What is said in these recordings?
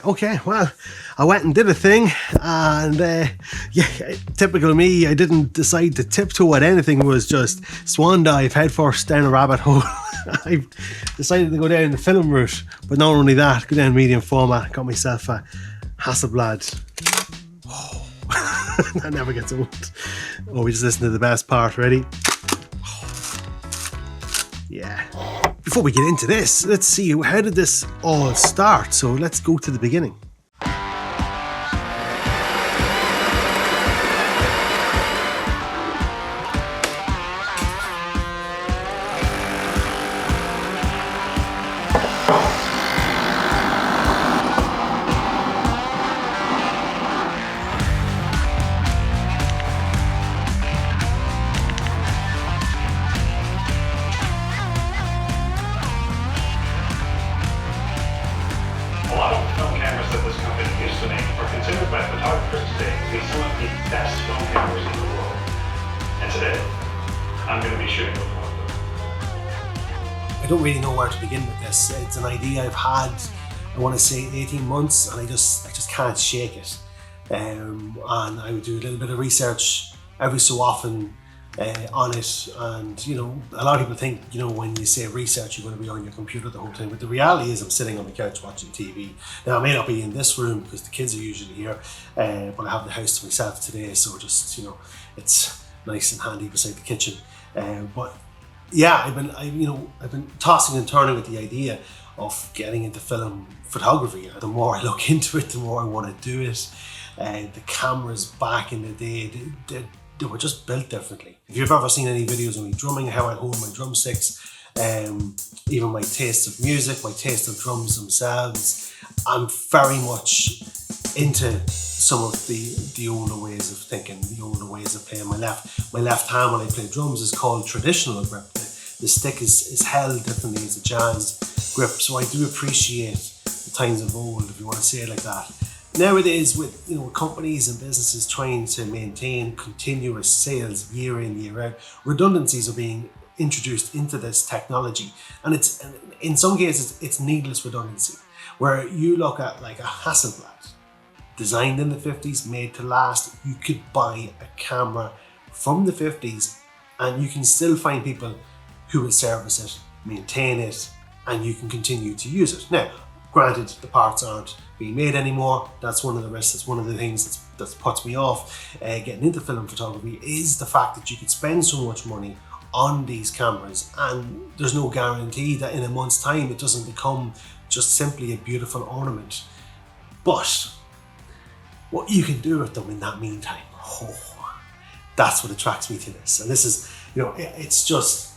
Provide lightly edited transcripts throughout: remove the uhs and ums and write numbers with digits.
Okay, well, I went and did a thing, and yeah, typical me, I didn't decide to tiptoe at anything. It was just swan dive headfirst down a rabbit hole. I decided to go down the film route, but not only that, go down medium format, got myself a Hasselblad. Oh, that never gets old. Oh, we just listen to the best part, ready? Yeah. Before we get into this, let's see, how did this all start? So let's go to the beginning. A lot of film cameras that this company used to make are considered by photographers today to be some of the best film cameras in the world. And today, I'm going to be shooting with one of them. I don't really know where to begin with this. It's an idea I've had, I want to say 18 months, and I just can't shake it. And I would do a little bit of research every so often on it, and you know, a lot of people think, you know, when you say research you're going to be on your computer the whole time, but the reality is I'm sitting on the couch watching TV. Now I may not be in this room because the kids are usually here, but I have the house to myself today, so just, you know, it's nice and handy beside the kitchen. But yeah, I've been tossing and turning with the idea of getting into film photography. The more I look into it, the more I want to do it. The cameras back in the day, they were just built differently. If you've ever seen any videos of me drumming, how I hold my drumsticks, even my taste of music, my taste of drums themselves, I'm very much into some of the older ways of thinking, the older ways of playing. My left hand when I play drums is called traditional grip. The stick is held differently as a jazz grip, so I do appreciate the times of old, if you want to say it like that. Nowadays, with, you know, companies and businesses trying to maintain continuous sales year in, year out, redundancies are being introduced into this technology, and it's, in some cases, it's needless redundancy. Where you look at like a Hasselblad, designed in the 50s, made to last. You could buy a camera from the 50s, and you can still find people who will service it, maintain it, and you can continue to use it. Now, granted, the parts aren't being made anymore. That's one of the risks. That's one of the things that puts me off getting into film photography, is the fact that you could spend so much money on these cameras and there's no guarantee that in a month's time it doesn't become just simply a beautiful ornament. But what you can do with them in that meantime, that's what attracts me to this. And this is, you know, it's just,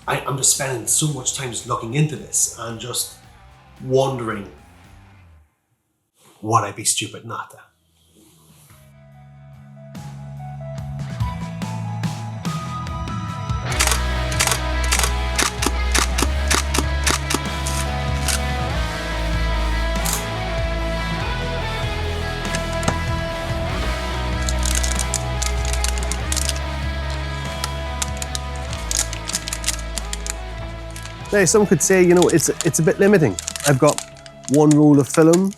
I'm just spending so much time just looking into this and just wondering, would I be stupid not to? Now, some could say, you know, it's a bit limiting. I've got one roll of film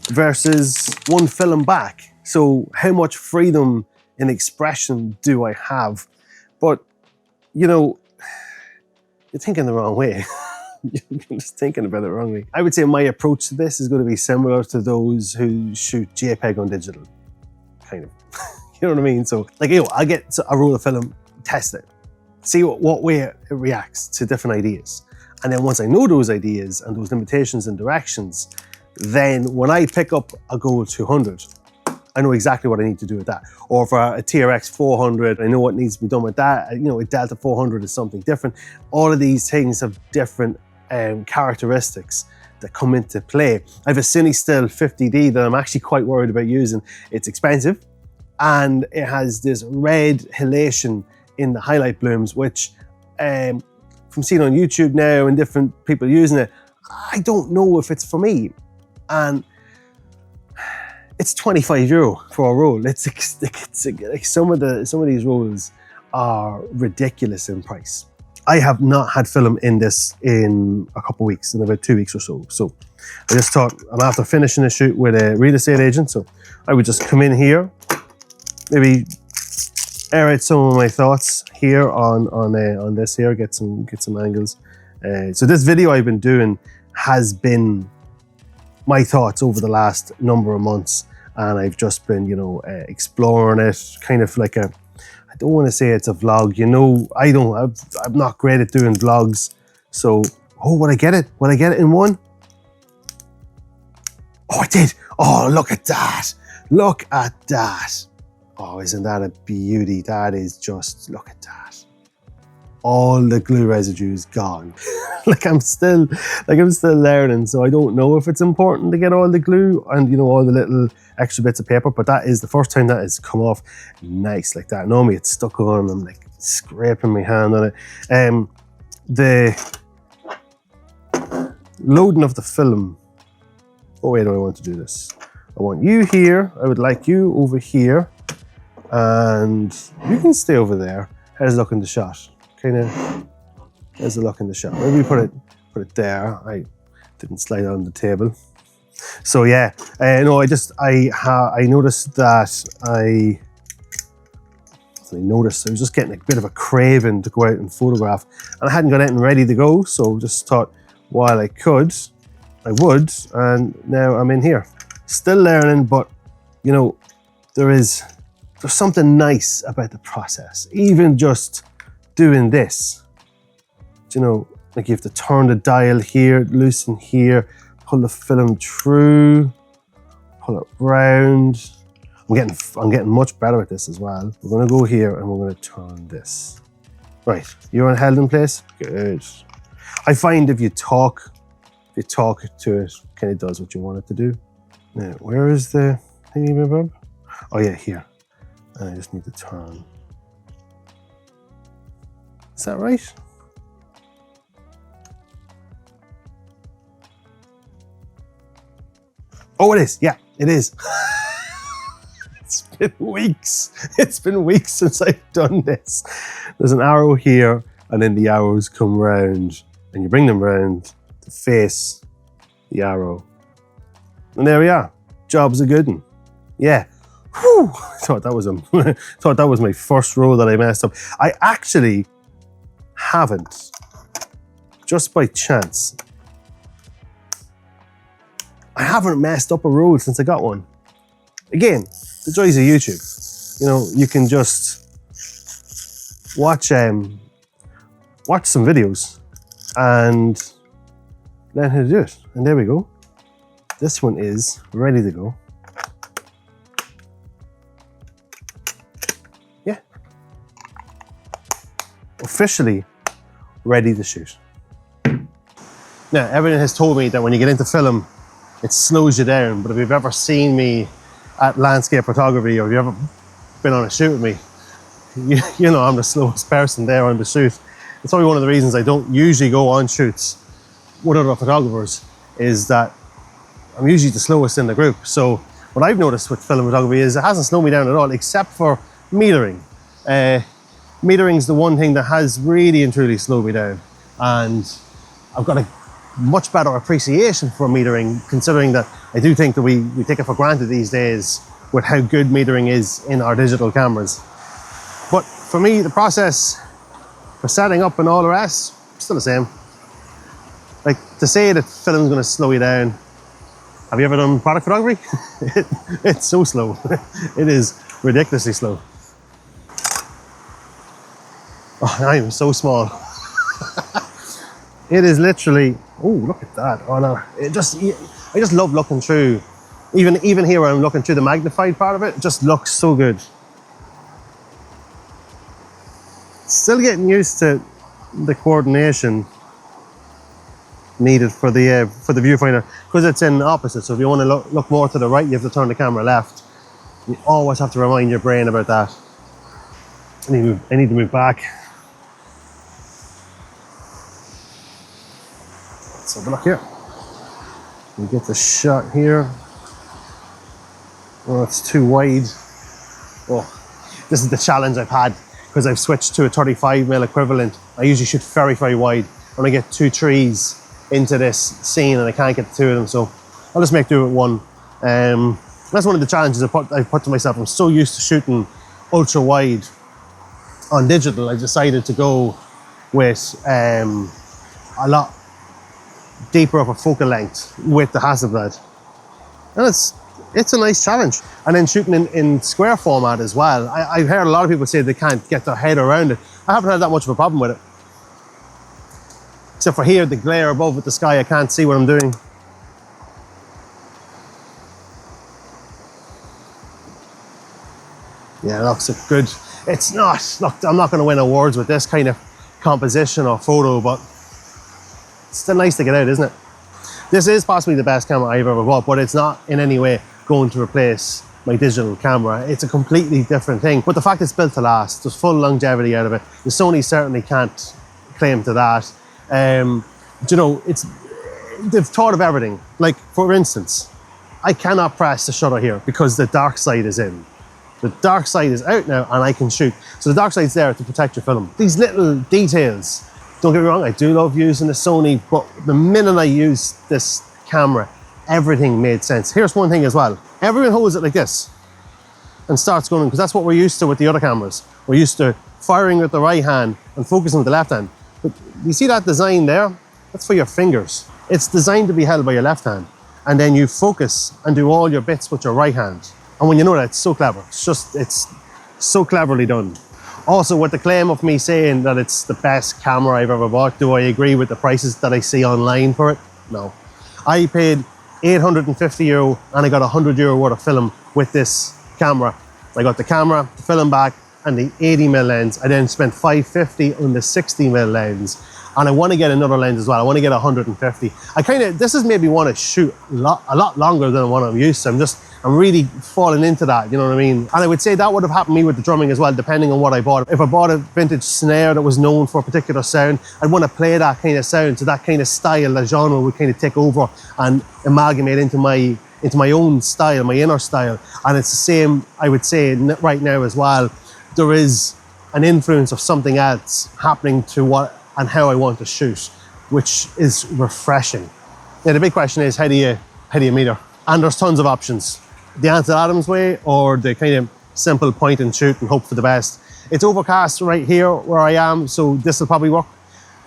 versus one film back. So how much freedom in expression do I have? But, you know, you're thinking the wrong way. You're just thinking about it wrongly. I would say my approach to this is going to be similar to those who shoot JPEG on digital, kind of. You know what I mean? So, like, you know, I'll get a roll of film, test it, see what way it reacts to different ideas. And then once I know those ideas and those limitations and directions, then when I pick up a Gold 200, I know exactly what I need to do with that. Or for a TRX 400, I know what needs to be done with that. You know, a Delta 400 is something different. All of these things have different characteristics that come into play. I have a CineStill 50D that I'm actually quite worried about using. It's expensive, and it has this red halation in the highlight blooms, which from seeing on YouTube now and different people using it, I don't know if it's for me. And it's €25 for a roll. It's like some of these rolls are ridiculous in price. I have not had film in this in a couple of weeks, in about 2 weeks or so. So I just thought, I'm after finishing a shoot with a real estate agent, so I would just come in here, maybe air out some of my thoughts here on this here, get some angles. So this video I've been doing has been my thoughts over the last number of months, and I've just been, you know, exploring it, kind of like a, I don't want to say it's a vlog, you know, I'm not great at doing vlogs. So, oh, will I get it? Will I get it in one? Oh, I did. Oh, look at that. Look at that. Oh, isn't that a beauty? That is just, look at that. All the glue residue is gone. like I'm still learning, so I don't know if it's important to get all the glue and, you know, all the little extra bits of paper, but that is the first time that has come off nice like that. Normally it's stuck on, I'm like scraping my hand on it. The loading of the film. Oh, wait, do I want to do this? I want you here. I would like you over here, and you can stay over there. How's it look in the shot? Kind of, there's a look in the shot. Maybe put it there. I didn't slide it on the table. So yeah, no, I noticed that I was just getting a bit of a craving to go out and photograph, and I hadn't got anything ready to go, so just thought while I could, I would, and now I'm in here. Still learning, but you know, there's something nice about the process. Even just doing this, you know, like you have to turn the dial here, loosen here, pull the film through, pull it round. I'm getting much better at this as well. We're gonna go here and we're gonna turn this. Right, you're held in place? Good. I find if you talk to it, kind of does what you want it to do. Now, where is the thingy bob? Oh yeah, here. I just need to turn. Is that right? Oh, it is. Yeah, it is. It's been weeks. It's been weeks since I've done this. There's an arrow here, and then the arrows come round, and you bring them round to face the arrow. And there we are. Job's a good one. Yeah. Whew. I thought that was my first row that I messed up. I actually haven't, just by chance, I haven't messed up a road since I got one. Again, the joys of YouTube. You know, you can just watch some videos and learn how to do it. And there we go. This one is ready to go. Yeah. Officially ready to shoot. Now, everyone has told me that when you get into film, it slows you down. But if you've ever seen me at landscape photography, or if you've ever been on a shoot with me, you know I'm the slowest person there on the shoot. It's probably one of the reasons I don't usually go on shoots with other photographers, is that I'm usually the slowest in the group. So what I've noticed with film photography is it hasn't slowed me down at all, except for metering. Metering's the one thing that has really and truly slowed me down. And I've got a much better appreciation for metering, considering that I do think that we take it for granted these days with how good metering is in our digital cameras. But for me, the process for setting up and all the rest, still the same. Like, to say that film's gonna slow you down, have you ever done product photography? It's so slow. It is ridiculously slow. Oh, I am so small. It is literally, oh, look at that. Oh no, I just love looking through. Even here where I'm looking through the magnified part of it, it just looks so good. Still getting used to the coordination needed for the viewfinder, because it's in opposite. So if you want to look more to the right, you have to turn the camera left. You always have to remind your brain about that. I need to move back. Let's have a look here. We get the shot here. Oh, it's too wide. Oh, this is the challenge I've had, because I've switched to a 35mm equivalent. I usually shoot very, very wide. When I get 2 trees into this scene and I can't get the 2 of them, so I'll just make do with one. That's one of the challenges I've put to myself. I'm so used to shooting ultra wide on digital, I decided to go with a lot deeper of a focal length with the Hasselblad. And it's a nice challenge. And then shooting in square format as well. I've heard a lot of people say they can't get their head around it. I haven't had that much of a problem with it. Except for here, the glare above with the sky, I can't see what I'm doing. Yeah, looks good. It's not, look, I'm not going to win awards with this kind of composition or photo, but it's still nice to get out, isn't it? This is possibly the best camera I've ever bought, but it's not in any way going to replace my digital camera. It's a completely different thing. But the fact it's built to last, there's full longevity out of it. The Sony certainly can't claim to that. You know, they've thought of everything. Like, for instance, I cannot press the shutter here because the dark side is in. The dark side is out now and I can shoot. So the dark side's there to protect your film. These little details, don't get me wrong, I do love using the Sony, but the minute I used this camera, everything made sense. Here's one thing as well. Everyone holds it like this and starts going, because that's what we're used to with the other cameras. We're used to firing with the right hand and focusing with the left hand. But you see that design there? That's for your fingers. It's designed to be held by your left hand. And then you focus and do all your bits with your right hand. And when you know that, it's so clever. It's so cleverly done. Also, with the claim of me saying that it's the best camera I've ever bought, do I agree with the prices that I see online for it? No. I paid €850 and I got €100 worth of film with this camera. I got the camera, the film back, and the 80mm lens. I then spent $550 on the 60mm lens. And I want to get another lens as well. I want to get 150. This has made me want to shoot a lot longer than what I'm used to. I'm really falling into that, you know what I mean? And I would say that would have happened to me with the drumming as well, depending on what I bought. If I bought a vintage snare that was known for a particular sound, I'd want to play that kind of sound, so that kind of style, that genre would kind of take over and amalgamate into my own style, my inner style. And it's the same, I would say, right now as well. There is an influence of something else happening to what and how I want to shoot, which is refreshing. Yeah, the big question is, how do you meter? And there's tons of options. The Ansel Adams way, or the kind of simple point and shoot and hope for the best. It's overcast right here where I am, so this will probably work.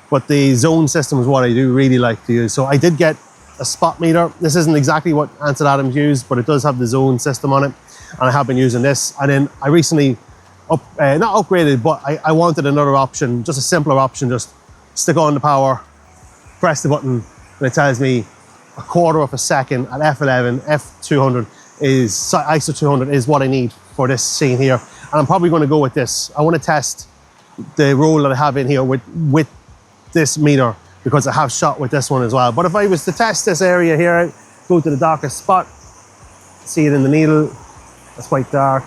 But the zone system is what I do really like to use. So I did get a spot meter. This isn't exactly what Ansel Adams used, but it does have the zone system on it. And I have been using this. And then I recently, not upgraded, but I wanted another option, just a simpler option. Just stick on the power, press the button, and it tells me a quarter of a second at f11, f200 is, ISO 200 is what I need for this scene here. And I'm probably going to go with this. I want to test the roll that I have in here with this meter, because I have shot with this one as well. But if I was to test this area here, go to the darkest spot, see it in the needle, that's quite dark.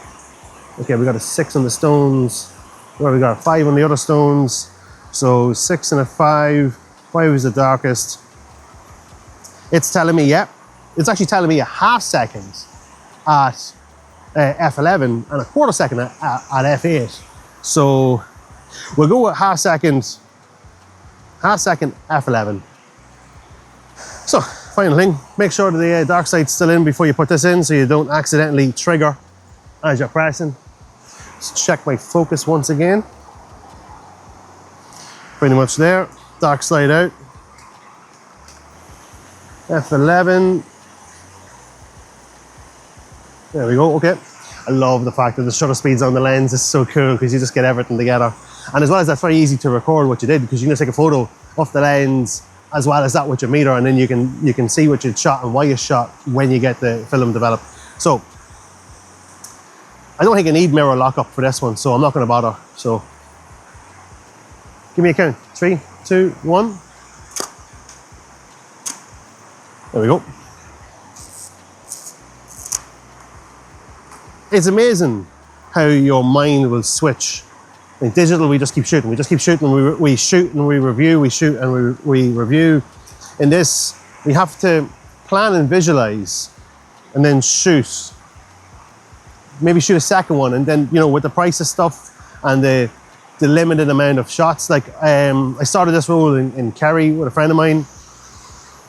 Okay, we got a 6 on the stones. Well, we got a 5 on the other stones. So 6 and a 5. 5 is the darkest. It's telling me, yeah, it's actually telling me a half second at f11 and a quarter second at f8. So we'll go with half second f11. So final thing, make sure that the dark side's still in before you put this in, so you don't accidentally trigger as you're pressing. Let's check my focus once again. Pretty much there, dark side out. F11. There we go, okay. I love the fact that the shutter speeds on the lens is so cool, because you just get everything together. And as well as that's very easy to record what you did, because you can just take a photo of the lens as well as that with your meter, and then you can see what you shot and why you shot when you get the film developed. So I don't think I need mirror lockup for this one, so I'm not going to bother. So give me a count. 3, 2, 1. There we go. It's amazing how your mind will switch. In digital, we just keep shooting. We just keep shooting. We shoot and we review. We shoot and we review. In this, we have to plan and visualize, and then shoot. Maybe shoot a second one, and then, you know, with the price of stuff and the the limited amount of shots. Like I started this roll in Kerry with a friend of mine,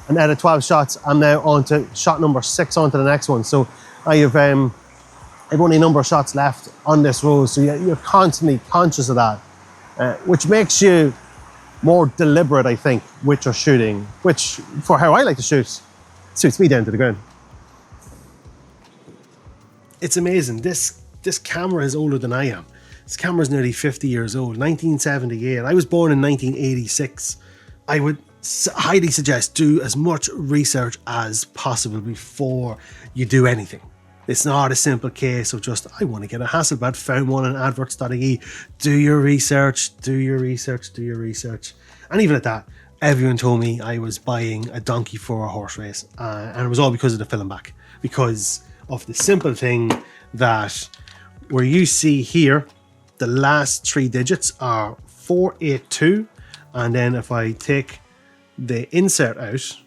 and out of 12 shots, I'm now on to shot number 6 onto the next one. So I've only a number of shots left on this roll, so you're constantly conscious of that, which makes you more deliberate, I think, with your shooting, which for how I like to shoot, suits me down to the ground. It's amazing. This camera is older than I am. This camera is nearly 50 years old, 1978. I was born in 1986. I would highly suggest do as much research as possible before you do anything. It's not a simple case of just, I want to get a Hasselblad, found one on adverts.ie. Do your research, do your research, do your research. And even at that, everyone told me I was buying a donkey for a horse race. And it was all because of the film back. Because of the simple thing that where you see here, the last 3 digits are 482. And then if I take the insert out,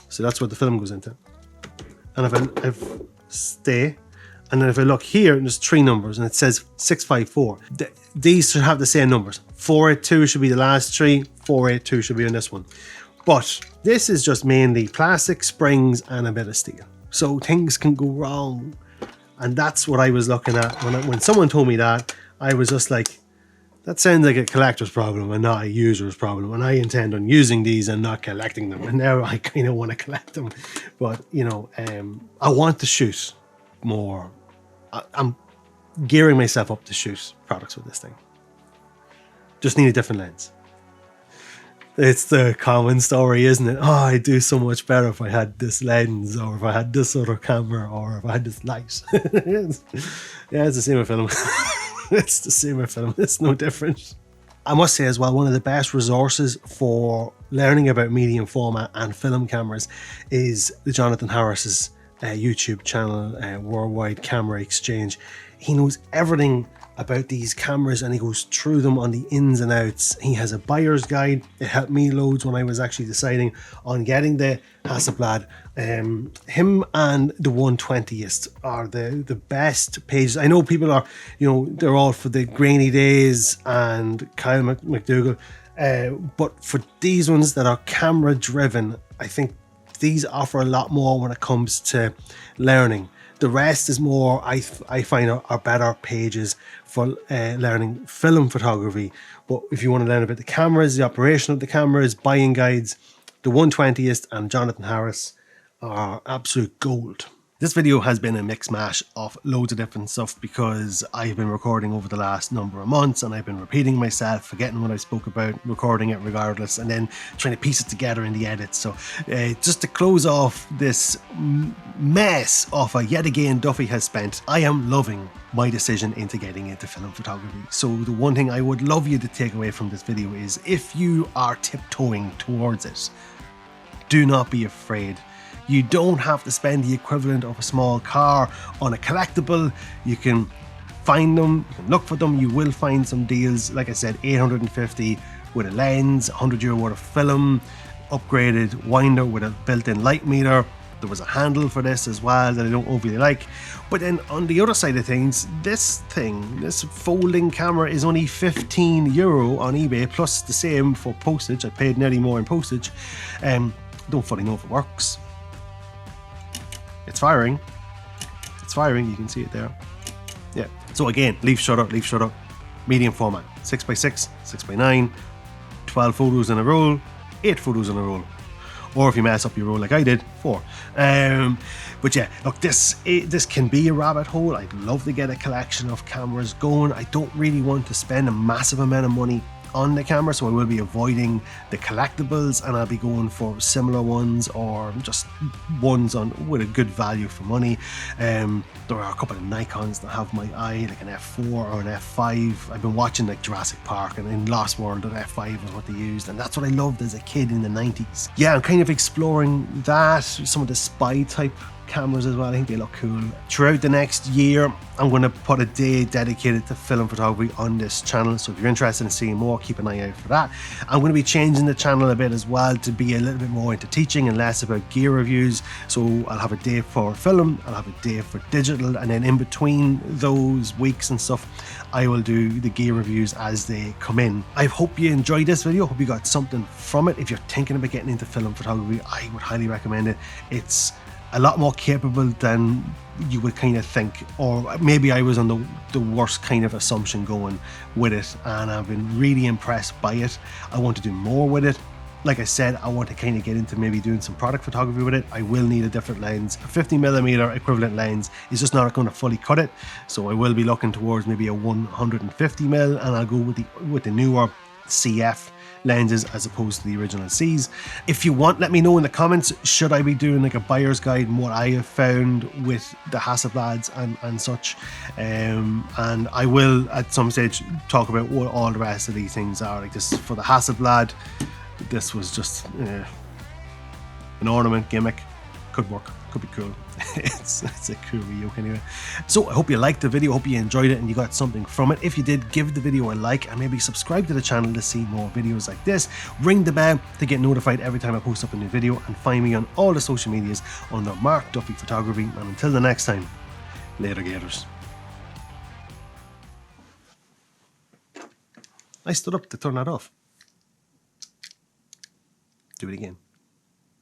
so that's what the film goes into. And if I stay, and then if I look here, there's 3 numbers and it says 654. These should have the same numbers. 482 should be the last 3, 482 should be on this one. But this is just mainly plastic, springs, and a bit of steel. So things can go wrong. And that's what I was looking at. When someone told me that, I was just like, that sounds like a collector's problem and not a user's problem. And I intend on using these and not collecting them. And now I kind of want to collect them. But, you know, I want to shoot more. I'm gearing myself up to shoot products with this thing. Just need a different lens. It's the common story, isn't it? Oh, I'd do so much better if I had this lens, or if I had this other camera, or if I had this light. Yeah, it's the same with film. It's the same with film. It's no different. I must say as well, one of the best resources for learning about medium format and film cameras is the Jonathan Harris's YouTube channel, Worldwide Camera Exchange. He knows everything about these cameras and he goes through them on the ins and outs. He has a buyer's guide. It helped me loads when I was actually deciding on getting the Hasselblad. Him and the 120th are the best pages. I know people are, you know, they're all for the Grainy Days and Kyle McDougall, but for these ones that are camera driven, I think these offer a lot more when it comes to learning. The rest is more, I find, are better pages for learning film photography. But if you want to learn about the cameras, the operation of the cameras, buying guides, the 120th and Jonathan Harris are absolute gold. This video has been a mix mash of loads of different stuff because I've been recording over the last number of months and I've been repeating myself, forgetting what I spoke about, recording it regardless, and then trying to piece it together in the edit. So just to close off this mess of a yet again Duffy has spent, I am loving my decision into getting into film photography. So the one thing I would love you to take away from this video is, if you are tiptoeing towards it, do not be afraid. You don't have to spend the equivalent of a small car on a collectible. You can find them, you can look for them, you will find some deals. Like I said, 850 with a lens, €100 worth of film, upgraded winder with a built-in light meter. There was a handle for this as well that I don't overly like. But then on the other side of things, this folding camera is only €15 on eBay, plus the same for postage. I paid nearly more in postage. Don't fully know if it works. It's firing. It's firing. You can see it there. Yeah. So again, leaf shutter, medium format, 6x6, 6x9, 12 photos in a roll, 8 photos in a roll. Or if you mess up your roll like I did, 4. But yeah, look, this can be a rabbit hole. I'd love to get a collection of cameras going. I don't really want to spend a massive amount of money on the camera, so I will be avoiding the collectibles and I'll be going for similar ones or just ones with a good value for money. There are a couple of Nikons that have my eye, like an F4 or an F5. I've been watching like Jurassic Park, and in Lost World an F5 was what they used, and that's what I loved as a kid in the 90s. Yeah, I'm kind of exploring that, some of the spy type cameras as well. I think they look cool. Throughout the next year, I'm going to put a day dedicated to film photography on this channel. So if you're interested in seeing more, keep an eye out for that. I'm going to be changing the channel a bit as well to be a little bit more into teaching and less about gear reviews. So I'll have a day for film, I'll have a day for digital, and then in between those weeks and stuff, I will do the gear reviews as they come in. I hope you enjoyed this video. Hope you got something from it. If you're thinking about getting into film photography, I would highly recommend it. It's a lot more capable than you would kind of think, or maybe I was on the worst kind of assumption going with it, and I've been really impressed by it. I want to do more with it. Like I said, I want to kind of get into maybe doing some product photography with it. I will need a different lens. A 50mm equivalent lens is just not going to fully cut it, so I will be looking towards maybe a 150mm, and I'll go with the newer CF lenses as opposed to the original C's. If you want, let me know in the comments, should I be doing like a buyer's guide and what I have found with the Hasselblads and such, and I will at some stage talk about what all the rest of these things are. Like this for the Hasselblad, this was just an ornament gimmick. Could work, could be cool. it's a cool yoke anyway. So I hope you liked the video, hope you enjoyed it and you got something from it. If you did, give the video a like and maybe subscribe to the channel to see more videos like this. Ring the bell to get notified every time I post up a new video, and find me on all the social medias under Mark Duffy Photography. And until the next time, later gators. I stood up to turn that off. Do it again.